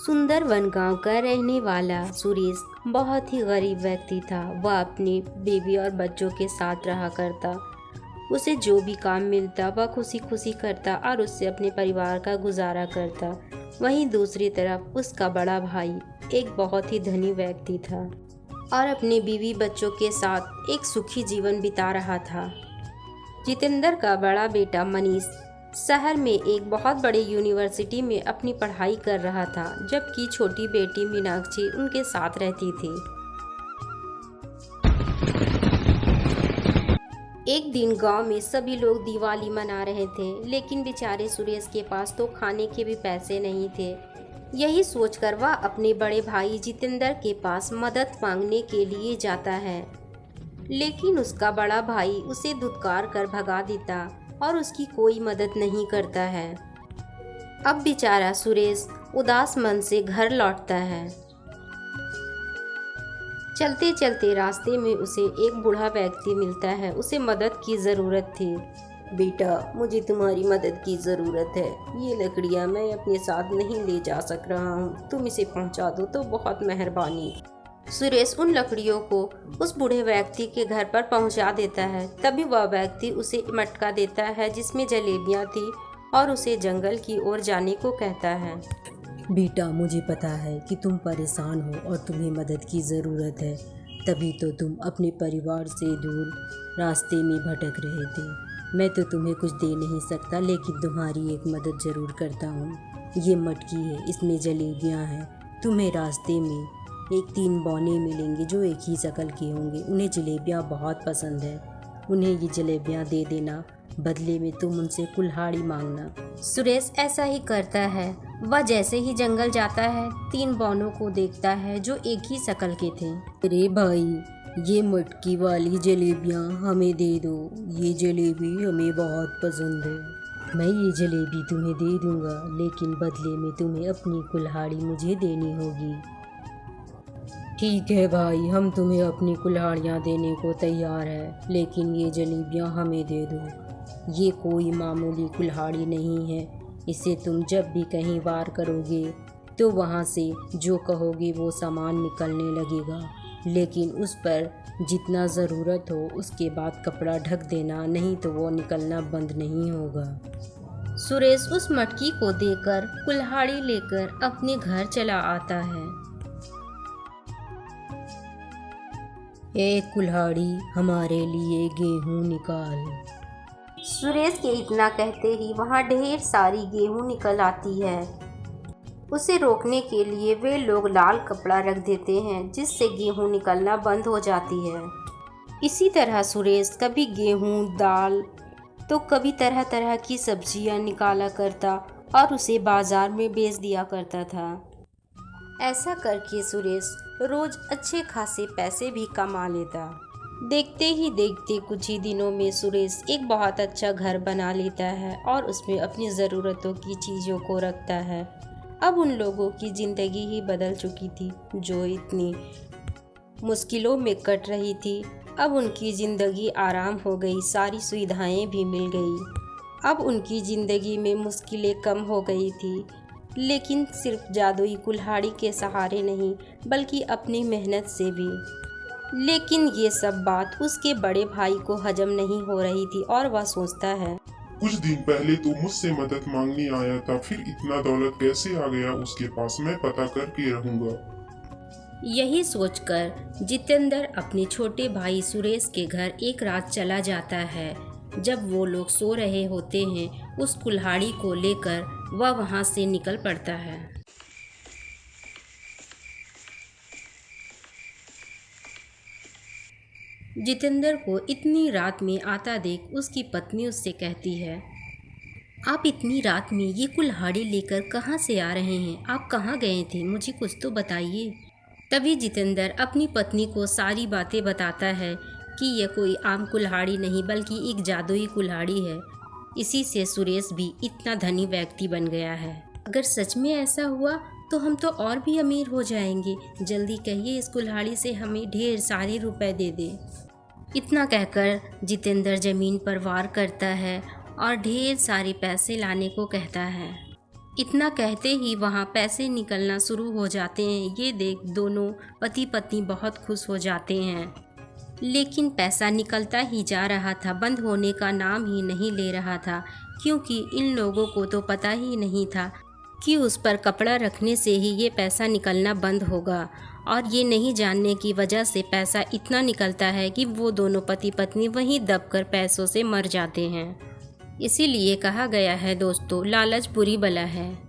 सुंदरवन गांव का रहने वाला सुरेश बहुत ही गरीब व्यक्ति था। वह अपनी बीवी और बच्चों के साथ रहा करता। उसे जो भी काम मिलता वह खुशी खुशी करता और उससे अपने परिवार का गुजारा करता। वहीं दूसरी तरफ उसका बड़ा भाई एक बहुत ही धनी व्यक्ति था और अपने बीवी बच्चों के साथ एक सुखी जीवन बिता रहा था। जितेंद्र का बड़ा बेटा मनीष शहर में एक बहुत बड़ी यूनिवर्सिटी में अपनी पढ़ाई कर रहा था, जबकि छोटी बेटी मीनाक्षी उनके साथ रहती थी। एक दिन गांव में सभी लोग दिवाली मना रहे थे, लेकिन बेचारे सुरेश के पास तो खाने के भी पैसे नहीं थे। यही सोचकर वह अपने बड़े भाई जितेंद्र के पास मदद मांगने के लिए जाता है, लेकिन उसका बड़ा भाई उसे धुतकार कर भगा देता और उसकी कोई मदद नहीं करता है। अब बेचारा सुरेश उदास मन से घर लौटता है। चलते चलते रास्ते में उसे एक बूढ़ा व्यक्ति मिलता है। उसे मदद की ज़रूरत थी। बेटा, मुझे तुम्हारी मदद की ज़रूरत है। ये लकड़ियाँ मैं अपने साथ नहीं ले जा सक रहा हूँ, तुम इसे पहुँचा दो तो बहुत मेहरबानी। सुरेश उन लकड़ियों को उस बूढ़े व्यक्ति के घर पर पहुंचा देता है। तभी वह व्यक्ति उसे मटका देता है जिसमें जलेबियां थी और उसे जंगल की ओर जाने को कहता है। बेटा, मुझे पता है कि तुम परेशान हो और तुम्हें मदद की ज़रूरत है, तभी तो तुम अपने परिवार से दूर रास्ते में भटक रहे थे। मैं तो तुम्हें कुछ दे नहीं सकता, लेकिन तुम्हारी एक मदद ज़रूर करता हूँ। ये मटकी है, इसमें जलेबियाँ हैं। तुम्हें रास्ते में एक 3 बौने मिलेंगे जो एक ही शक्ल के होंगे। उन्हें जलेबियाँ बहुत पसंद है। उन्हें ये जलेबियाँ दे देना, बदले में तुम उनसे कुल्हाड़ी मांगना। सुरेश ऐसा ही करता है। वह जैसे ही जंगल जाता है 3 बौनों को देखता है जो एक ही शक्ल के थे। अरे भाई, ये मटकी वाली जलेबियाँ हमें दे दो। ये जलेबी हमें बहुत पसंद है। मैं ये जलेबी तुम्हें दे दूँगा, लेकिन बदले में तुम्हें अपनी कुल्हाड़ी मुझे देनी होगी। ठीक है भाई, हम तुम्हें अपनी कुल्हाड़ियाँ देने को तैयार हैं, लेकिन ये जलेबियाँ हमें दे दो। ये कोई मामूली कुल्हाड़ी नहीं है। इसे तुम जब भी कहीं वार करोगे तो वहाँ से जो कहोगे वो सामान निकलने लगेगा, लेकिन उस पर जितना ज़रूरत हो उसके बाद कपड़ा ढक देना, नहीं तो वो निकलना बंद नहीं होगा। सुरेश उस मटकी को देकर कुल्हाड़ी लेकर अपने घर चला आता है। ए कुल्हाड़ी, हमारे लिए गेहूं निकाल। सुरेश के इतना कहते ही वहाँ ढेर सारी गेहूं निकल आती है। उसे रोकने के लिए वे लोग लाल कपड़ा रख देते हैं, जिससे गेहूं निकलना बंद हो जाती है। इसी तरह सुरेश कभी गेहूं, दाल तो कभी तरह तरह की सब्जियां निकाला करता और उसे बाजार में बेच दिया करता था। ऐसा करके सुरेश रोज अच्छे खासे पैसे भी कमा लेता। देखते ही देखते कुछ ही दिनों में सुरेश एक बहुत अच्छा घर बना लेता है और उसमें अपनी ज़रूरतों की चीज़ों को रखता है। अब उन लोगों की ज़िंदगी ही बदल चुकी थी जो इतनी मुश्किलों में कट रही थी। अब उनकी ज़िंदगी आराम हो गई, सारी सुविधाएं भी मिल गई। अब उनकी ज़िंदगी में मुश्किलें कम हो गई थी, लेकिन सिर्फ जादुई कुल्हाड़ी के सहारे नहीं बल्कि अपनी मेहनत से भी। लेकिन ये सब बात उसके बड़े भाई को हजम नहीं हो रही थी और वह सोचता है, कुछ दिन पहले तो मुझसे मदद मांगने आया था, फिर इतना दौलत कैसे आ गया उसके पास, मैं पता करके रहूंगा। यही सोचकर जितेंद्र अपने छोटे भाई सुरेश के घर एक रात चला जाता है। जब वो लोग सो रहे होते हैं, उस कुल्हाड़ी को लेकर वह वहाँ से निकल पड़ता है। जितेंद्र को इतनी रात में आता देख उसकी पत्नी उससे कहती है, आप इतनी रात में ये कुल्हाड़ी लेकर कहाँ से आ रहे हैं? आप कहाँ गए थे? मुझे कुछ तो बताइए। तभी जितेंद्र अपनी पत्नी को सारी बातें बताता है कि यह कोई आम कुल्हाड़ी नहीं बल्कि एक जादुई कुल्हाड़ी है। इसी से सुरेश भी इतना धनी व्यक्ति बन गया है। अगर सच में ऐसा हुआ तो हम तो और भी अमीर हो जाएंगे। जल्दी कहिए, इस कुल्हाड़ी से हमें ढेर सारे रुपए दे दे। इतना कहकर जितेंद्र जमीन पर वार करता है और ढेर सारे पैसे लाने को कहता है। इतना कहते ही वहाँ पैसे निकलना शुरू हो जाते हैं। ये देख दोनों पति पत्नी बहुत खुश हो जाते हैं, लेकिन पैसा निकलता ही जा रहा था, बंद होने का नाम ही नहीं ले रहा था, क्योंकि इन लोगों को तो पता ही नहीं था कि उस पर कपड़ा रखने से ही ये पैसा निकलना बंद होगा। और ये नहीं जानने की वजह से पैसा इतना निकलता है कि वो दोनों पति पत्नी वहीं दबकर पैसों से मर जाते हैं। इसीलिए कहा गया है दोस्तों, लालच बुरी बला है।